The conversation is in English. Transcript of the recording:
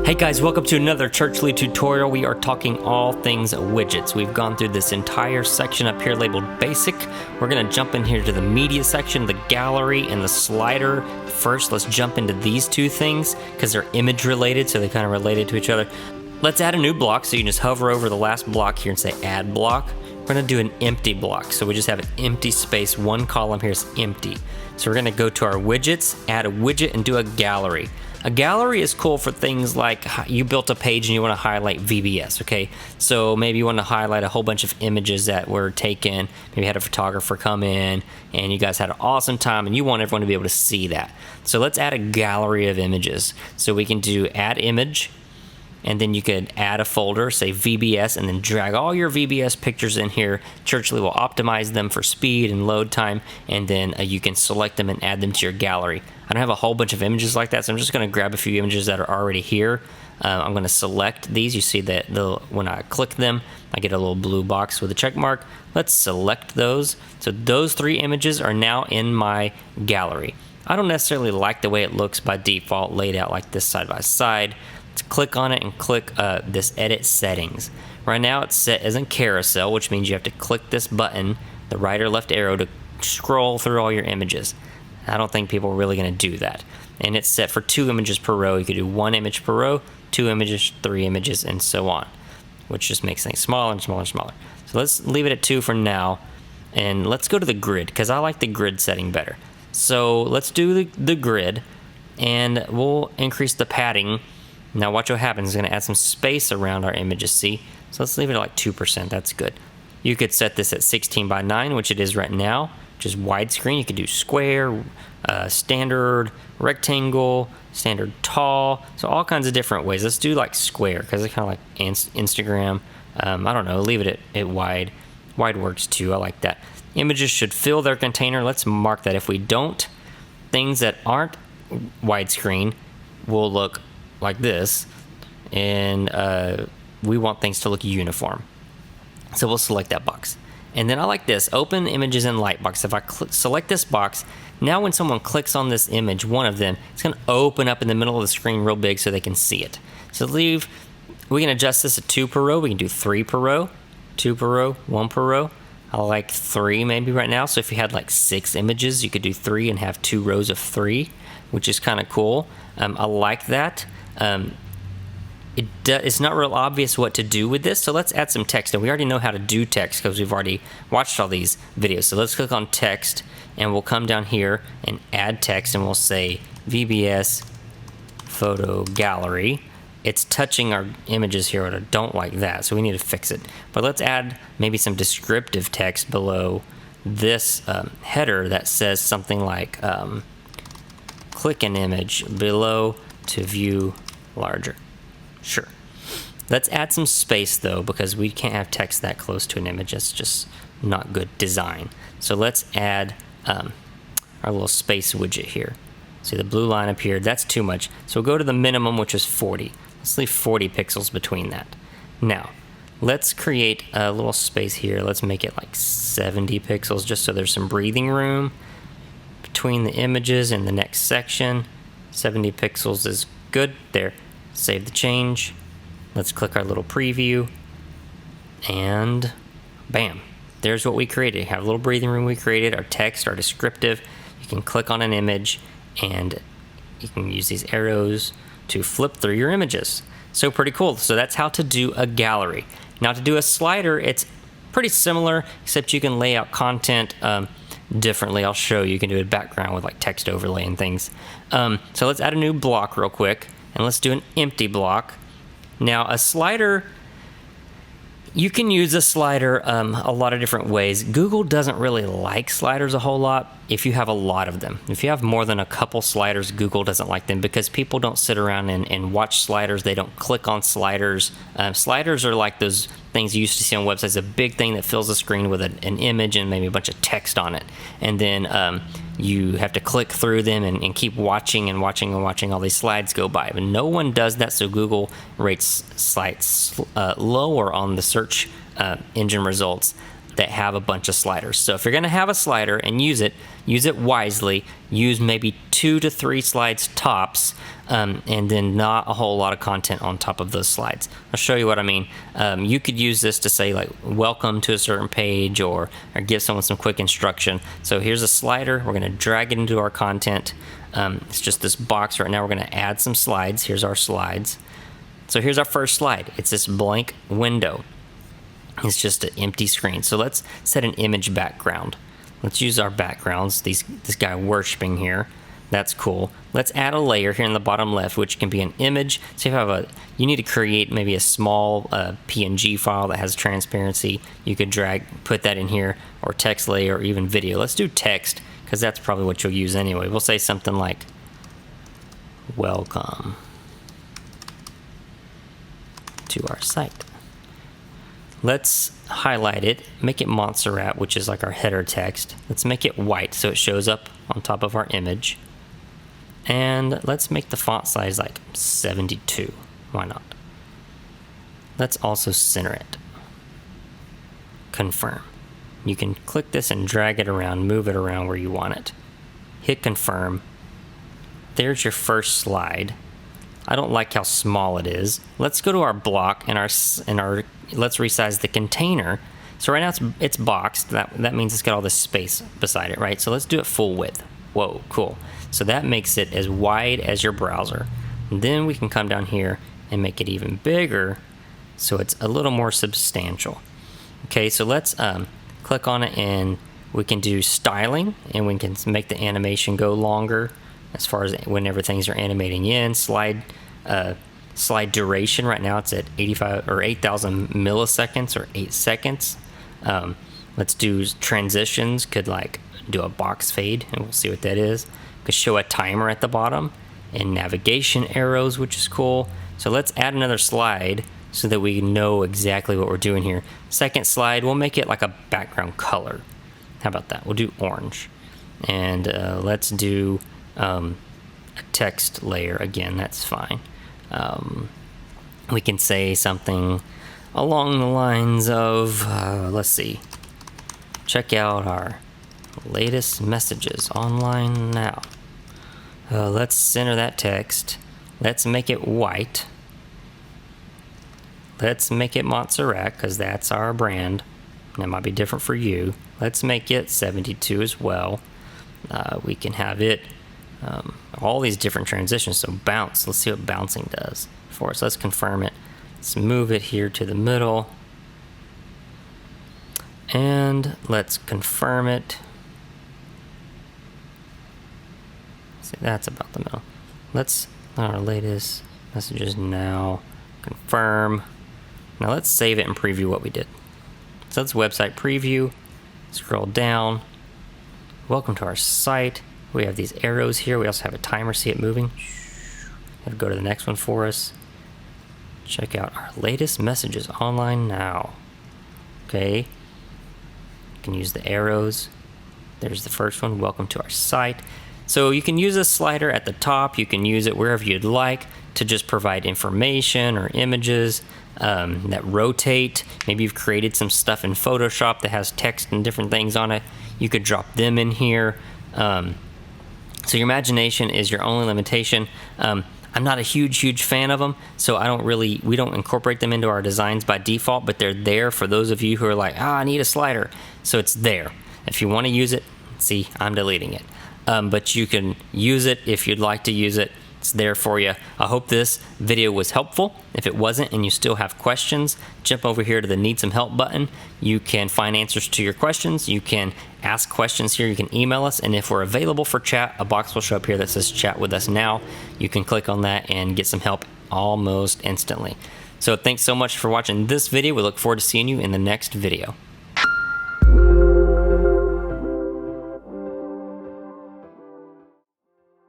Hey guys, welcome to another Churchly tutorial. We are talking all things widgets. We've gone through this entire section up here labeled basic. We're gonna jump in here to the media section, the gallery, and the slider. First, let's jump into these two things because they're image related, so they kind of related to each other. Let's add a new block, so you can just hover over the last block here and say add block. We're gonna do an empty block, so we just have an empty space. One column here is empty. So we're gonna go to our widgets, add a widget, and do a gallery. A gallery is cool for things like you built a page and you want to highlight VBS, okay? So maybe you want to highlight a whole bunch of images that were taken. Maybe you had a photographer come in and you guys had an awesome time and you want everyone to be able to see that. So let's add a gallery of images. So we can do add image, and then you could add a folder, say VBS, and then drag all your VBS pictures in here. Churchly will optimize them for speed and load time, and then you can select them and add them to your gallery. I don't have a whole bunch of images like that, so I'm just going to grab a few images that are already here. I'm going to select these. You see that when I click them, I get a little blue box with a check mark. Let's select those. So those three images are now in my gallery. I don't necessarily like the way it looks by default laid out like this side by side. Let's click on it and click this edit settings. Right now it's set as a carousel, which means you have to click this button, the right or left arrow, to scroll through all your images. I don't think people are really going to do that. And it's set for 2 images per row. You could do 1 image per row, 2 images, 3 images, and so on, which just makes things smaller and smaller and smaller. So let's leave it at 2 for now, and let's go to the grid, because I like the grid setting better. So let's do the grid, and we'll increase the padding. Now watch what happens. It's going to add some space around our images, see? So let's leave it at like 2%. That's good. You could set this at 16 by 9, which it is right now, which is widescreen. You could do square, standard, rectangle, standard tall, so all kinds of different ways. Let's do like square, because it's kind of like Instagram. I don't know, leave it at wide. Wide works too, I like that. Images should fill their container. Let's mark that. If we don't, things that aren't widescreen will look like this, and we want things to look uniform. So we'll select that box. And then I like this, open images in Lightbox. If I select this box, now when someone clicks on this image, one of them, it's going to open up in the middle of the screen real big so they can see it. So we can adjust this to 2 per row. We can do 3 per row, 2 per row, 1 per row. I like 3 maybe right now. So if you had like 6 images, you could do 3 and have 2 rows of 3, which is kind of cool. I like that. It's not real obvious what to do with this, so let's add some text. And we already know how to do text because we've already watched all these videos. So let's click on text, and we'll come down here and add text, and we'll say VBS photo gallery. It's touching our images here, and I don't like that, so we need to fix it. But let's add maybe some descriptive text below this header that says something like click an image below to view larger. Sure. Let's add some space though, because we can't have text that close to an image. That's just not good design. So let's add our little space widget here. See the blue line appeared. That's too much. So we'll go to the minimum, which is 40. Let's leave 40 pixels between that. Now, let's create a little space here. Let's make it like 70 pixels just so there's some breathing room between the images and the next section. 70 pixels is good. There. Save the change. Let's click our little preview, and bam, there's what we created. Have a little breathing room we created, our text, our descriptive. You can click on an image and you can use these arrows to flip through your images. So pretty cool. So that's how to do a gallery. Now to do a slider, it's pretty similar, except you can lay out content differently. I'll show you. You can do a background with like text overlay and things. So let's add a new block real quick. And let's do an empty block. Now a slider, you can use a slider a lot of different ways. Google doesn't really like sliders a whole lot if you have a lot of them. If you have more than a couple sliders, Google doesn't like them because people don't sit around and watch sliders. They don't click on sliders. Sliders are like those things you used to see on websites, a big thing that fills the screen with an image and maybe a bunch of text on it. And then you have to click through them and keep watching and watching and watching all these slides go by. But no one does that, so Google rates sites lower on the search engine results. that have a bunch of sliders. So if you're going to have a slider and use it wisely. Use maybe 2 to 3 slides tops, and then not a whole lot of content on top of those slides. I'll show you what I mean. You could use this to say like welcome to a certain page, or give someone some quick instruction. So here's a slider. We're going to drag it into our content. It's just this box right now. We're going to add some slides. Here's our slides. So here's our first slide. It's this blank window. It's just an empty screen. So let's set an image background. Let's use our backgrounds. This guy worshiping here. That's cool. Let's add a layer here in the bottom left, which can be an image. So if you need to create maybe a small PNG file that has transparency, you could put that in here, or text layer, or even video. Let's do text, because that's probably what you'll use anyway. We'll say something like, welcome to our site. Let's highlight it, make it Montserrat, which is like our header text. Let's make it white so it shows up on top of our image. And let's make the font size like 72. Why not? Let's also center it. Confirm. You can click this and drag it around, move it around where you want it. Hit confirm. There's your first slide. I don't like how small it is. Let's go to our block and let's resize the container. So right now it's boxed. That means it's got all this space beside it, right? So let's do it full width. Whoa, cool. So that makes it as wide as your browser. And then we can come down here and make it even bigger so it's a little more substantial. Okay, so let's click on it, and we can do styling, and we can make the animation go longer as far as whenever things are animating in. Slide duration, right now it's at 8,000 milliseconds, or 8 seconds. Let's do transitions. Could like do a box fade, and we'll see what that is. Could show a timer at the bottom, and navigation arrows, which is cool. So let's add another slide so that we know exactly what we're doing here. Second slide, we'll make it like a background color. How about that? We'll do orange. And let's do a text layer again. That's fine. We can say something along the lines of, let's see, check out our latest messages online now. Let's center that text. Let's make it white. Let's make it Montserrat, because that's our brand. That might be different for you. Let's make it 72 as well. We can have it all these different transitions. So bounce, let's see what bouncing does for us. Let's confirm it. Let's move it here to the middle, and let's confirm it. See, that's about the middle. Let's our latest messages now. Confirm. Now let's save it and preview what we did. So that's website preview. Scroll down. Welcome to our site. We have these arrows here. We also have a timer. See it moving? It'll go to the next one for us. Check out our latest messages online now. Okay. You can use the arrows. There's the first one. Welcome to our site. So you can use this slider at the top. You can use it wherever you'd like to just provide information or images that rotate. Maybe you've created some stuff in Photoshop that has text and different things on it. You could drop them in here. So your imagination is your only limitation. I'm not a huge fan of them, so we don't incorporate them into our designs by default, but they're there for those of you who are like, I need a slider. So it's there. If you want to use it, see, I'm deleting it. But you can use it if you'd like to use it. It's there for you. I hope this video was helpful. If it wasn't and you still have questions, jump over here to the Need Some Help button. You can find answers to your questions. You can ask questions here. You can email us. And if we're available for chat, a box will show up here that says chat with us now. You can click on that and get some help almost instantly. So thanks so much for watching this video. We look forward to seeing you in the next video.